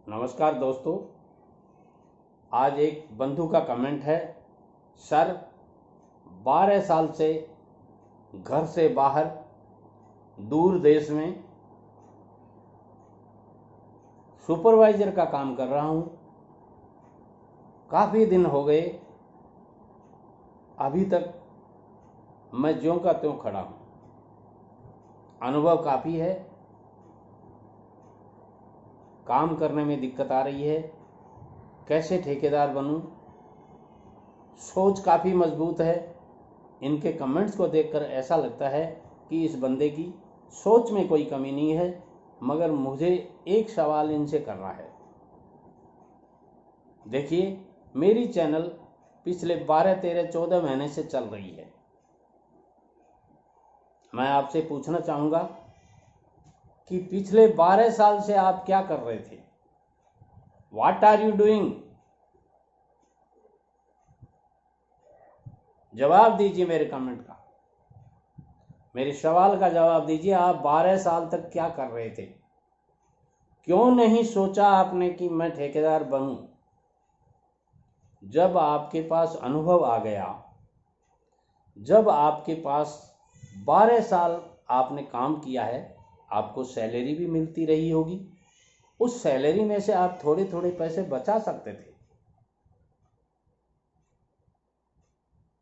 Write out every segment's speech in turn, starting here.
नमस्कार दोस्तों। आज एक बंधु का कमेंट है, सर 12 साल से घर से बाहर दूर देश में सुपरवाइजर का काम कर रहा हूँ। काफ़ी दिन हो गए, अभी तक मैं ज्यों का त्यों खड़ा हूँ। अनुभव काफ़ी है, काम करने में दिक्कत आ रही है, कैसे ठेकेदार बनूं, सोच काफ़ी मजबूत है। इनके कमेंट्स को देखकर ऐसा लगता है कि इस बंदे की सोच में कोई कमी नहीं है, मगर मुझे एक सवाल इनसे करना है। देखिए, मेरी चैनल पिछले 12, 13, 14 महीने से चल रही है। मैं आपसे पूछना चाहूँगा कि पिछले 12 साल से आप क्या कर रहे थे? What are you doing? जवाब दीजिए मेरे कमेंट का, मेरे सवाल का जवाब दीजिए। आप 12 साल तक क्या कर रहे थे? क्यों नहीं सोचा आपने कि मैं ठेकेदार बनूं? जब आपके पास अनुभव आ गया, जब आपके पास 12 साल आपने काम किया है, आपको सैलरी भी मिलती रही होगी। उस सैलरी में से आप थोड़े थोड़े पैसे बचा सकते थे।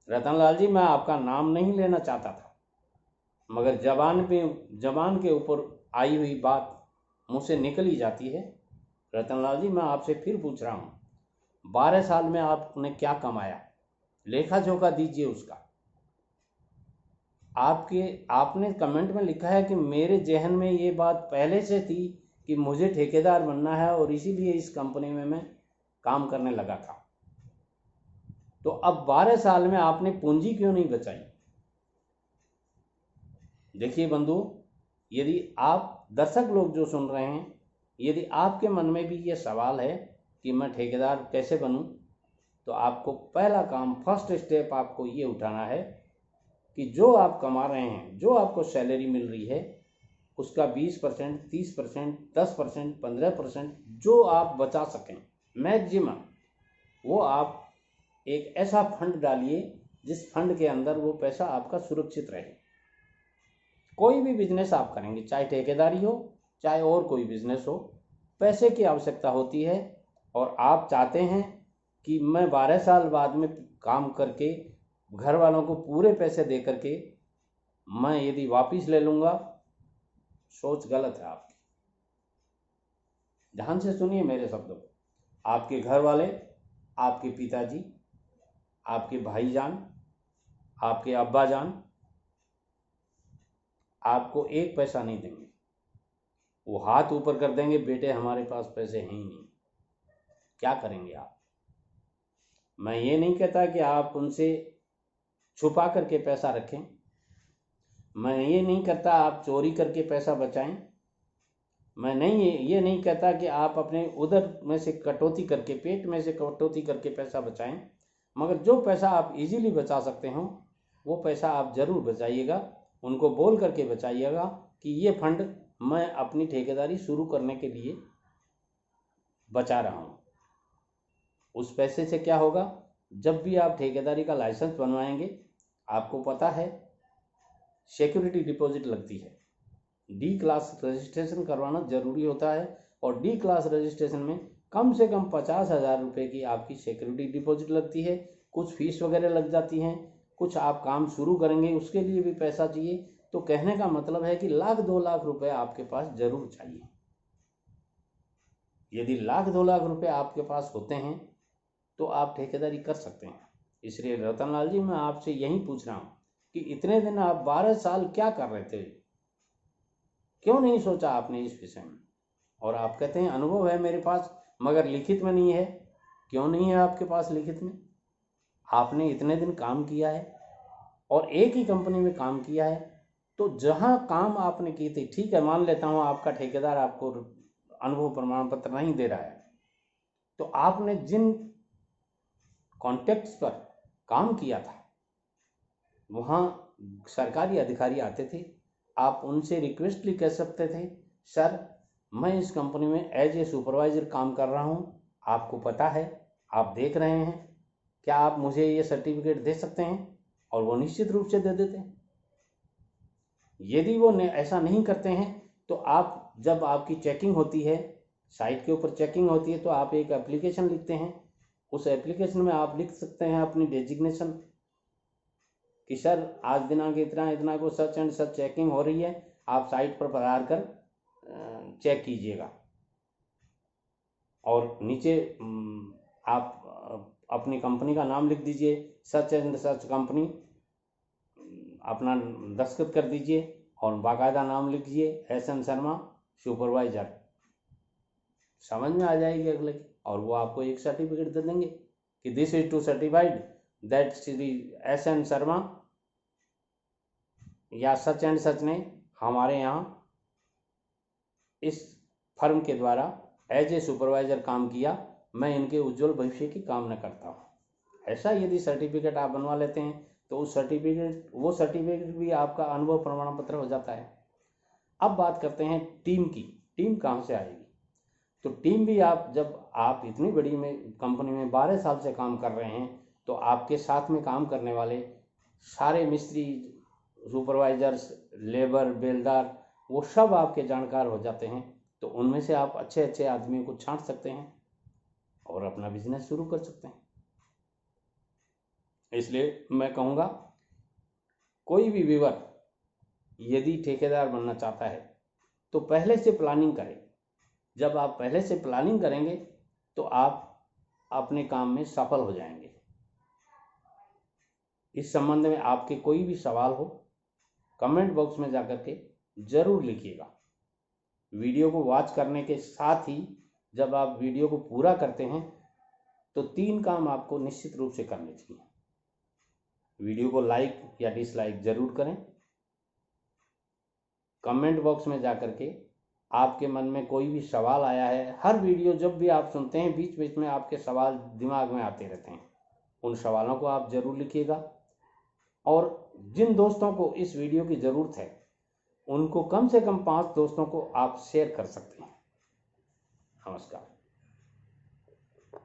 रतनलाल जी, मैं आपका नाम नहीं लेना चाहता था, मगर जबान के ऊपर आई हुई बात मुझसे निकल ही जाती है। रतनलाल जी, मैं आपसे फिर पूछ रहा हूँ, 12 साल में आपने क्या कमाया? लेखा जोखा दीजिए उसका। आपने कमेंट में लिखा है कि मेरे जहन में ये बात पहले से थी कि मुझे ठेकेदार बनना है और इसीलिए इस कंपनी में मैं काम करने लगा था। तो अब 12 साल में आपने पूंजी क्यों नहीं बचाई? देखिए बंधु, यदि आप दर्शक लोग जो सुन रहे हैं, यदि आपके मन में भी ये सवाल है कि मैं ठेकेदार कैसे बनूं, तो आपको पहला काम, फर्स्ट स्टेप आपको ये उठाना है कि जो आप कमा रहे हैं, जो आपको सैलरी मिल रही है, उसका 20%, 30%, 10%, 15% जो आप बचा सकें मैक्सिमम, वो आप एक ऐसा फंड डालिए जिस फंड के अंदर वो पैसा आपका सुरक्षित रहे। कोई भी बिजनेस आप करेंगे, चाहे ठेकेदारी हो, चाहे और कोई बिजनेस हो, पैसे की आवश्यकता होती है। और आप चाहते हैं कि मैं 12 साल बाद में काम करके घर वालों को पूरे पैसे दे करके मैं यदि वापस ले लूँगा, सोच गलत है आपकी। ध्यान से सुनिए मेरे शब्दों को। आपके घर वाले, आपके पिताजी, आपके भाईजान, आपके अब्बा जान आपको एक पैसा नहीं देंगे। वो हाथ ऊपर कर देंगे, बेटे हमारे पास पैसे हैं ही नहीं। क्या करेंगे आप? मैं ये नहीं कहता कि आप उनसे छुपा करके पैसा रखें, मैं ये नहीं कहता आप चोरी करके पैसा बचाएं, मैं ये नहीं कहता कि आप अपने उधर में से कटौती करके, पेट में से कटौती करके पैसा बचाएं, मगर जो पैसा आप इजीली बचा सकते हो वो पैसा आप ज़रूर बचाइएगा। उनको बोल करके बचाइएगा कि ये फंड मैं अपनी ठेकेदारी शुरू करने के लिए बचा रहा हूँ। उस पैसे से क्या होगा, जब भी आप ठेकेदारी का लाइसेंस बनवाएंगे, आपको पता है सिक्योरिटी डिपॉजिट लगती है। डी क्लास रजिस्ट्रेशन करवाना ज़रूरी होता है, और डी क्लास रजिस्ट्रेशन में कम से कम 50,000 रुपये की आपकी सिक्योरिटी डिपॉजिट लगती है। कुछ फीस वगैरह लग जाती हैं, कुछ आप काम शुरू करेंगे उसके लिए भी पैसा चाहिए। तो कहने का मतलब है कि 1,00,000 2 लाख रुपए आपके पास ज़रूर चाहिए। यदि 1,00,000 2 लाख रुपए आपके पास होते हैं तो आप ठेकेदारी कर सकते हैं। इसलिए रतनलाल जी, मैं आपसे यही पूछ रहा हूँ कि इतने दिन आप 12 साल क्या कर रहे थे? क्यों नहीं सोचा आपने इस विषय में? और आप कहते हैं अनुभव है मेरे पास, मगर लिखित में नहीं है। क्यों नहीं है आपके पास लिखित में? आपने इतने दिन काम किया है और एक ही कंपनी में काम किया है, तो जहां काम आपने किए थे, ठीक है मान लेता हूं आपका ठेकेदार आपको अनुभव प्रमाण पत्र नहीं दे रहा है, तो आपने जिन कॉन्टेक्ट्स पर काम किया था वहाँ सरकारी अधिकारी आते थे, आप उनसे रिक्वेस्टली कह सकते थे, सर मैं इस कंपनी में एज ए सुपरवाइज़र काम कर रहा हूँ, आपको पता है, आप देख रहे हैं, क्या आप मुझे ये सर्टिफिकेट दे सकते हैं? और वो निश्चित रूप से दे देते हैं। यदि वो ऐसा नहीं करते हैं तो आप, जब आपकी चेकिंग होती है, साइट के ऊपर चेकिंग होती है, तो आप एक एप्लीकेशन लिखते हैं। उस एप्लीकेशन में आप लिख सकते हैं अपनी डेजिग्नेशन कि सर आज दिनांक इतना इतना को सच एंड सच चेकिंग हो रही है, आप साइट पर पधार कर चेक कीजिएगा। और नीचे आप अपनी कंपनी का नाम लिख दीजिए, सच एंड सच कंपनी, अपना दस्तखत कर दीजिए और बाकायदा नाम लिखिए, SN शर्मा सुपरवाइजर। समझ में आ जाएगी अगले की, और वो आपको एक सर्टिफिकेट दे देंगे कि this is to certified that Shri SN Sharma या सच एंड सच ने हमारे यहाँ इस फर्म के द्वारा एज ए सुपरवाइजर काम किया, मैं इनके उज्जवल भविष्य की कामना करता हूँ। ऐसा यदि सर्टिफिकेट आप बनवा लेते हैं तो वो सर्टिफिकेट भी आपका अनुभव प्रमाण पत्र हो जाता है। अब बात करते हैं टीम की। टीम कहाँ से आएगी? तो टीम भी आप, जब आप इतनी बड़ी कंपनी में 12 साल से काम कर रहे हैं, तो आपके साथ में काम करने वाले सारे मिस्त्री, सुपरवाइजर्स, लेबर, बेलदार, वो सब आपके जानकार हो जाते हैं। तो उनमें से आप अच्छे अच्छे आदमियों को छांट सकते हैं और अपना बिजनेस शुरू कर सकते हैं। इसलिए मैं कहूँगा, कोई भी व्यूअर यदि ठेकेदार बनना चाहता है तो पहले से प्लानिंग करें। जब आप पहले से प्लानिंग करेंगे तो आप अपने काम में सफल हो जाएंगे। इस संबंध में आपके कोई भी सवाल हो, कमेंट बॉक्स में जाकर के जरूर लिखिएगा। वीडियो को वॉच करने के साथ ही जब आप वीडियो को पूरा करते हैं तो 3 काम आपको निश्चित रूप से करने चाहिए। वीडियो को लाइक या डिसलाइक जरूर करें। कमेंट बॉक्स में जाकर के आपके मन में कोई भी सवाल आया है, हर वीडियो जब भी आप सुनते हैं बीच बीच में आपके सवाल दिमाग में आते रहते हैं, उन सवालों को आप जरूर लिखिएगा। और जिन दोस्तों को इस वीडियो की ज़रूरत है उनको कम से कम 5 दोस्तों को आप शेयर कर सकते हैं। नमस्कार।